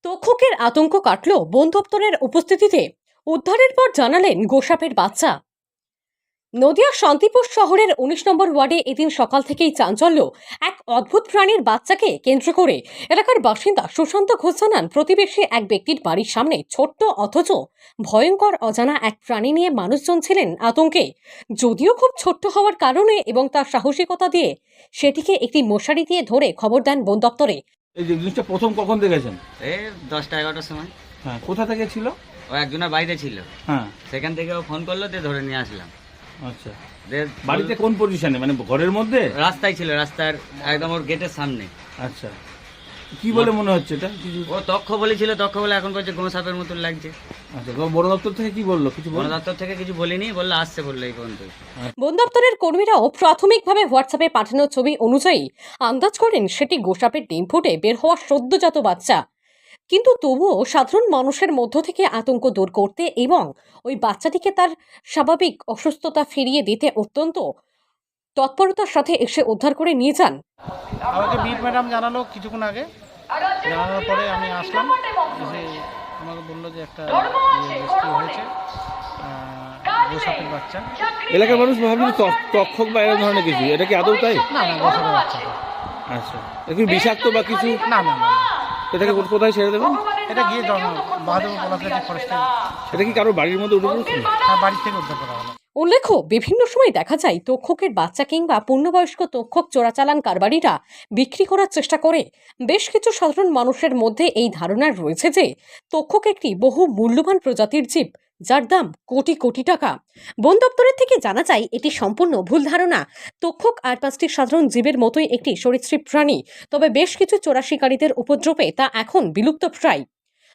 তক্ষকের আতঙ্ক কাটল বন দপ্তরের উপস্থিতিতে। উদ্ধারের পর জানালেন গোসাপের বাচ্চা। নদিয়া শান্তিপুর শহরের ১৯ নম্বর ওয়ার্ডে এদিন সকাল থেকেই চাঞ্চল্য। এক অদ্ভুত প্রাণীর বাচ্চাকে কেন্দ্র করে এলাকার বাসিন্দা সুশান্ত ঘোষ জানান, প্রতিবেশী এক ব্যক্তির বাড়ির সামনে ছোট্ট অথচ ভয়ঙ্কর অজানা এক প্রাণী নিয়ে মানুষজন ছিলেন আতঙ্কে। যদিও খুব ছোট্ট হওয়ার কারণে এবং তার সাহসিকতা দিয়ে সেটিকে একটি মশারি দিয়ে ধরে খবর দেন বন দপ্তরে। এই যে জিনিসটা প্রথম কখন দেখেছেন? এই 10টা-11টার সময়। হ্যাঁ, কোথা থেকে ছিল? ও একজনের বাড়িতে ছিল, হ্যাঁ, সেখান থেকে ও ফোন করলো, দিয়ে ধরে নিয়ে আসলাম। আচ্ছা। দিয়ে বাড়িতে কোন পজিশনে, মানে ঘরের মধ্যে? রাস্তায় ছিল, রাস্তার একদম ওর গেটের সামনে। আচ্ছা, কি বলে মনে হচ্ছে এটা? কিছু ও তক্ষ বলেছিল, তক্ষ বলে এখন বলছে গোসাপের মতন লাগছে। আচ্ছা, বন দপ্তর থেকে কি বললো? কিছু বন বললো? দপ্তর থেকে কিছু বলিনি, বললো আসছে, বললো এই পর্যন্ত। বন দপ্তরের কর্মীরাও প্রাথমিকভাবে হোয়াটসঅ্যাপে পাঠানো ছবি অনুযায়ী আন্দাজ করেন সেটি গোসাপের ডিম ফুটে বের হওয়া সদ্যজাত বাচ্চা। কিন্তু তবুও সাধারণ মানুষের মধ্য থেকে আতঙ্ক দূর করতে এবং ওই বাচ্চাটিকে তার স্বাভাবিক অসুস্থতা ফিরিয়ে দিতে অত্যন্ত তৎপরতার সাথে এসে উদ্ধার করে নিয়ে যান। আমাকে বিট ম্যাডাম জানালো কিছুক্ষণ আগে, জানানোর পরে আমি আসলাম, এসে আমাকে বললো যে একটা রেস্কিউ হয়েছে, গোসাপের বাচ্চা। এলাকার মানুষ ভাবছিল তক্ষক বা এরকম ধরনের কিছু, এটা কি আদৌ তাই? না না, গোসাপের বাচ্চা তো। আচ্ছা, একটু বিষাক্ত বা কিছু? না না না, এটাকে কোথায় ছেড়ে দেবেন? এটা গিয়ে বাহাদুর পলাশগাছি ফরেস্টে এটা কি কারো বাড়ির মধ্যে উঠে পড়েছিল? বাড়ির থেকে উদ্ধার করা হলো। উল্লেখ্য, বিভিন্ন সময় দেখা যায় তক্ষকের বাচ্চা কিংবা পূর্ণবয়স্ক তক্ষক চোরাচালান কারবারিরা বিক্রি করার চেষ্টা করে। বেশ কিছু সাধারণ মানুষের মধ্যে এই ধারণা রয়েছে যে তক্ষক একটি বহু মূল্যবান প্রজাতির জীব, যার দাম কোটি কোটি টাকা। বন দপ্তরের থেকে জানা যায় এটি সম্পূর্ণ ভুল ধারণা। তক্ষক আর 5টি সাধারণ জীবের মতোই একটি সরীসৃপ প্রাণী, তবে বেশ কিছু চোরা শিকারীদের উপদ্রবে তা এখন বিলুপ্ত প্রায়।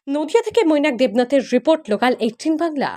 নদিয়া থেকে মৈনাক দেবনাথের রিপোর্ট, লোকাল 18 বাংলা।